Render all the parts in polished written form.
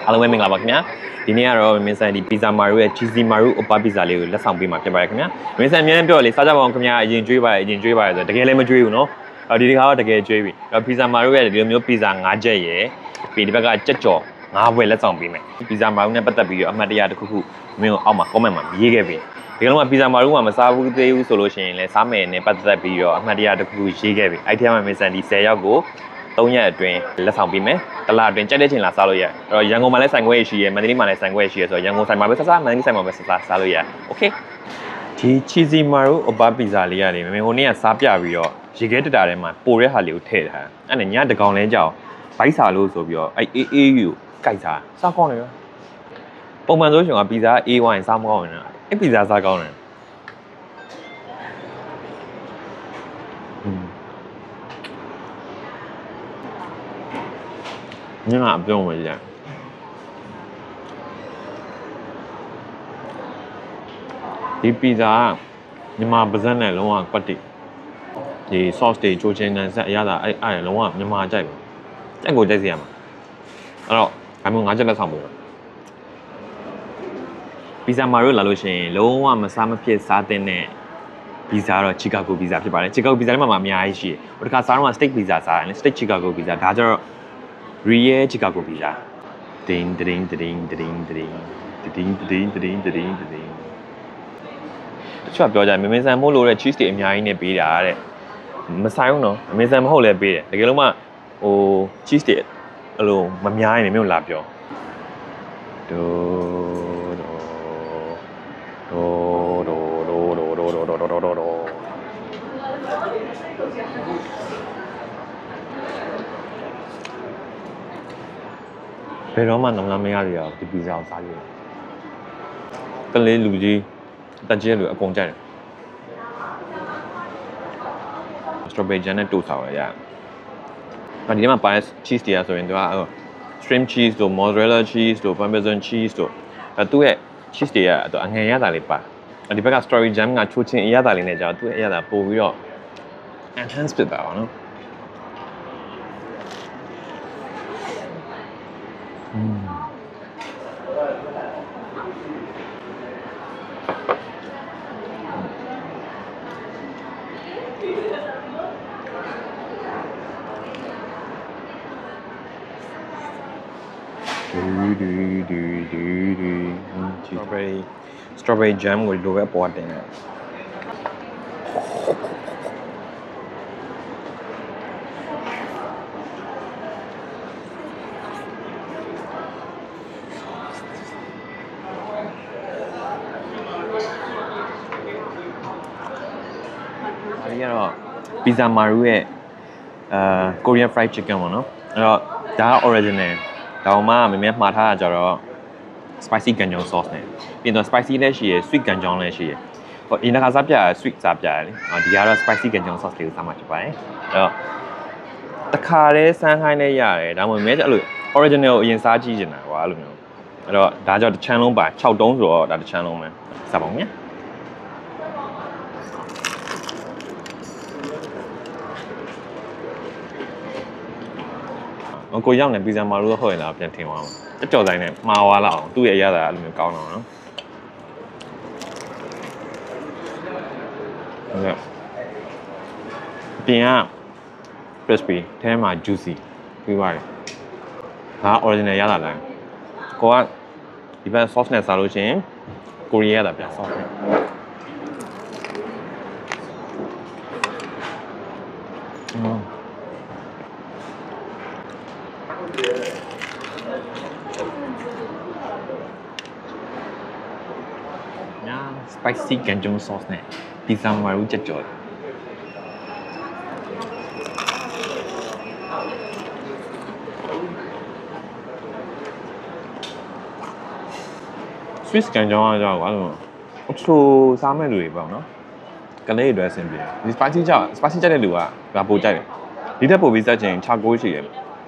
အားလုံးပဲမင်္ဂလာပါခင်ဗျာဒီနေ့ကတော့မင်းဆန်ဒီ pizza maru ရဲ့ cheesy maru oppa pizza လေးကိုလက်ဆောင်ပေးမှာဖြစ်ပါတယ်ခင်ဗျာမင်းဆန်အမြဲတမ်းပြောလေစားကြပါအောင်ခင်ဗျာအရင်ကျွေးပါတယ်ဆိုတကယ်လည်းမကျွေးဘူးเนาะဒီတစ်ခါတော့တကယ်ကျွေးပြီအဲ့ pizza maru ရဲ့ဒီလိုမျိုး pizza 5ချက်ရယ်ပြီးဒီဘက်ကကြက်ကြော်5ဘွဲလက်ဆောင်ပေးမယ် pizza maru နဲ့ပတ်သက်ပြီးတော့အမှတ်တရတစ်ခုခုမင်းတို့အောက်မှာ comment မှာရေးခဲ့ပြီဒီကလုံးက pizza maru မှာမစားဘူးသေးဘူးဆိုလို့ရှိရင်လည်းစားမယ်နဲ့ပတ်သက်ပြီးတော့အမှတ်တရတစ်ခုခုရေးခဲ့ပြီအဲ့ဒီထဲမှာမင်းဆန်ဒီ10ယောက်ကို3ရက်အတွင်းလက်ဆောင်ပေးမယ်တလအတွင်းကြက်တဲ့ချိန်လာစားလို့ရအဲ့တော့ရန်ကုန်မှာလည်းဆိုင်ခွဲရှိရမန္တလေးမှာလည်းဆိုင်ခွဲရှိရဆိုတော့ရန်ကုန်ဆိုင်မှာပဲစားမန္တလေးဆိုင်မှာပဲစားလို့ရโอเคဒီ cheesy maru oppa pizza လေးရတယ်မင်းဟိုနေ့ကစားပြပြီးတော့ရေခဲတတာထဲမှာပိုတဲ့ဟာလေးကိုထည့်ထားအဲ့နဲ့ညတကောင်လဲကြောက်ဘိုက်စာလို့ဆိုပြီးတော့အဲ့ AAU ကိုကြိုက်စားကောင်းတယ်ရောပုံမှန်ဆိုရှင်က pizza A1 စားမကောင်းဘူးနော်အဲ့ pizza စားကောင်းတယ်ညကအပြုံးဝင်ကြဒီပီဇာမြန်မာပါဇက်နဲ့လုံးဝကွက်တိဒီ sauce တွေချိုးချင်းနဲ့ဆက်အရသာအဲ့လုံးဝမြန်မာကြိုက်ပဲကြိုက်ကိုကြိုက်စီရမှာအဲ့တော့ဒါမျိုး5ချက်လက်ဆောင်ပို့တော့ပီဇာမာရိုလာလို့ရှိရင်လုံးဝမစားမဖြစ်စားတဲ့ပီဇာတော့ Chicago pizza ဖြစ်ပါတယ် Chicago pizza ထဲမှာအများကြီးရှိတယ်ဟိုတခါစားတော့ steak pizza စားတယ် steak Chicago pizza ဒါကြတော့Real Chicago pizza. Ding ding ding ding ding ding ding ding ding ding. တချို့ပြောကြတယ်မင်းဆန်မို့လို့တဲ့ cheese တွေအများကြီးနဲ့ပေးတာတဲ့မဆိုင်ဘူးနော်မင်းဆန်မဟုတ်လဲပေးတယ်တကယ်လို့မှဟို cheese တွေအဲ့လိုမများရင်မင်းလာပြောဒိုဘယ်တော့မှနမမရရအောင်ဒီပီဇာကိုစားရကလေးလူကြီးတက်ကြီးလူအကုန်ကြိုက်တယ် strawberry jam နဲ့တိုးစားရဒီထဲမှာပါတဲ့ cheese တွေဆိုရင်သူက shrimp cheese တို့ mozzarella cheese တို့ parmesan cheese တို့သူ့ရဲ့ cheese တွေကအငယ်ရတာလေးပါဒီဘက်က strawberry jam ကချိုးချင်းအရသာလေးနဲ့ကြာသူ့ရဲ့အရသာပို့ပြီးတော့ enhance ဖြစ်တာပါနော်strawberry jam ကိုလိုပဲပေါ်တင်တယ်ဒီကတော့ pizza maru ရဲ့Korean fried chicken ပေါ့နော်အဲ့တော့ဒါက original ဒါမှမင်းမှားထားတာကြတော့ spicy ganjong sauce နဲ့ပြီးတော့ spicy လည်းရှိရယ် sweet ganjong လည်းရှိရယ်ဟိုဒီတစ်ခါစားပြ sweet စားပြရတယ်ဒီကတော့ spicy ganjong sauce လေးကိုစားမှဖြစ်ပါတယ်အဲ့တော့တစ်ခါတည်းစမ်းခိုင်းလည်းရတယ်ဒါမှမဟုတ်အဲ့လို original ကိုအရင်စားကြည့်နေတာကွာအဲ့လိုမျိုးအဲ့တော့ဒါကြောင့်တစ်ချမ်းလုံးပါ6တုံးဆိုတော့ဒါတစ်ချမ်းလုံးပဲစားပါဦးမြတ်ကိုရောက်နေပီဇာမာရူဟုတ်ရင်လားပြန်ထင်သွားမှာကြော်ဆိုင်နဲ့မှားသွားလောက်အောင်သူ့ရဲ့အရသာအဲ့လိုမျိုးကောင်းတော့နော်ဟုတ်ကဲ့ပြင်က crispy ထဲမှာ juicy ပြီးပါတယ်ဒါ original ရတာလားကိုကဒီဘက် sauce နဲ့စားလို့ရှိရင်ကိုရီးယားတာပြန် sauce နဲ့spicy ganjong sauce နဲ့ pizza maru ကြက်ကြော်Swiss ganjong ကကြောက်ကွာအချိုစားမဲ့လူတွေပေါ့နော်ကလေးတွေအဆင်ပြေဒီ spicy ကြက်တဲ့လူကဒါပိုကြိုက်တယ်ဒီထက်ပိုပြီးစားချင်ချာကိုရှိတယ်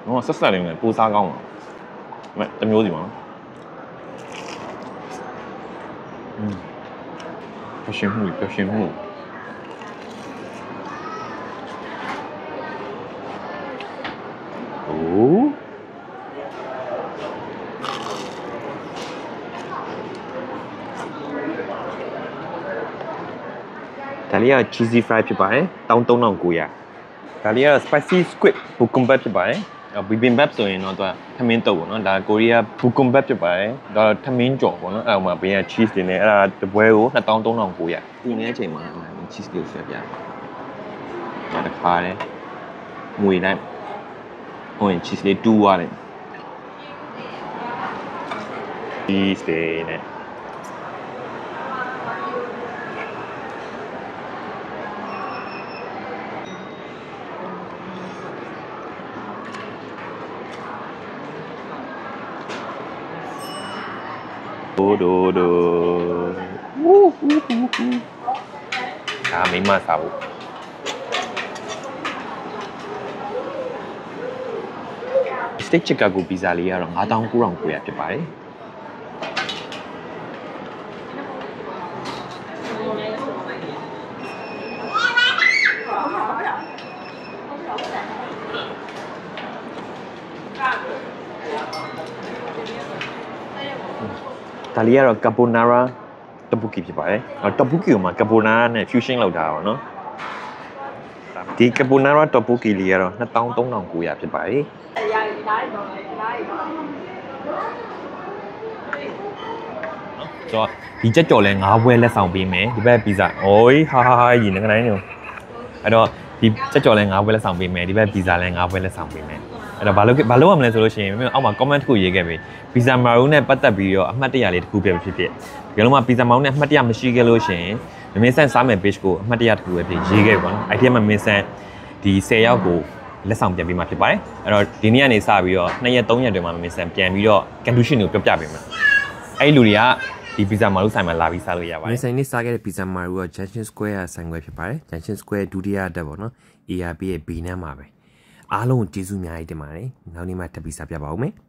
နော်ဆက်ဆက်လေးနဲ့ပိုစားကောင်းတယ်တမျိုးစီပါနော်ပျော်ရွှင်မှုအိုး ဒါလေးက cheesy fry ဖြစ်ပါတယ်13900ဒါလေးက spicy squid bukumbap ဖြစ်ပါတယ်bibimbap ဆိုရင်တော့သူကထမင်းတုပ်ပေါ့နော်ဒါကိုရီးယား bukumbap ဖြစ်ပါတယ်ဒါထမင်းကြော်ပေါ့နော်အဲ့ဟိုမှာဘေးက cheese တွေနဲ့အဲ့ဒါတပွဲကို23900ဒီနေ့အချိန်မှာ cheese ကိုဆက်ပြဒါတစ်ခါလေငွေလိုက်ဟိုရင် cheese လေးတူးသွားတယ် cheese တွေနဲ့ဒိုဒါမိမစားဖို့စတိတ်ချီကာဂိုပီဇာလေးကတော့9900ဖြစ်ပါတယ်ဒါလေးကတော့ carbonara တပုကီဖြစ်ပါတယ်တပုကီကိုမှ carbonara နဲ့ fusion လုပ်ထားတာပါเนาะဒီ carbonara တပုကီလေးကတော့23900ဖြစ်ပါတယ်ဆိုတော့ဒီကြက်ကြော်လဲ9ဘွဲလက်ဆောင်ပေးမယ်ဒီဘက်ပီဇာအိုးဟာရင်ငတိုင်းနေအဲ့တော့ဒီကြက်ကြော်လဲ9ဘွဲလက်ဆောင်ပေးမယ်ဒီဘက်ပီဇာလဲ9ဘွဲလက်ဆောင်ပေးမယ်အဲ့တော့ဘာလို့ရမလဲဆိုလို့ရှိရင်အောက်မှာ comment တစ်ခုရေးခဲ့ပြီပီဇာမာရူနဲ့ပတ်သက်ပြီးတော့အမှတ်တရလေးတစ်ခုပြဖြစ်ဒီကလုံးမှာပီဇာမာရူနဲ့အမှတ်တရမရှိခဲ့လို့ရှိရင်မင်းဆန်စားမယ် page ကိုအမှတ်တရတစ်ခုပဲပြင်ရေးခဲ့ပြီပေါ့နော်အဲ့ဒီမှာမင်းဆန်ဒီ10ရောက်ကိုလက်ဆောင်ပြန်ပေးမှာဖြစ်ပါတယ်အဲ့တော့ဒီနေ့ကနေစပြီးတော့2ရက်3ရက်တွင်မှာမင်းဆန်ပြန်ပြီးတော့ condition ကိုပြောပြပေးမယ်အဲ့လူတွေကဒီပီဇာမာရူဆိုင်မှာလာပြီးစားလို့ရပါတယ်။ဆိုင်နေ့စားခဲ့တဲ့ပီဇာမာရူက Junction Square ကဆိုင်ခွဲဖြစ်ပါတယ်။ Junction Square ဒုတိယတက်ပေါ့နော်။ ARP ရဲ့ B နန်းမှာပဲ။အားလုံးကျေးဇူးအများကြီးတင်ပါတယ်။နောက်နေ့မှထပ်ပြီးစားပြပါဦးမယ်။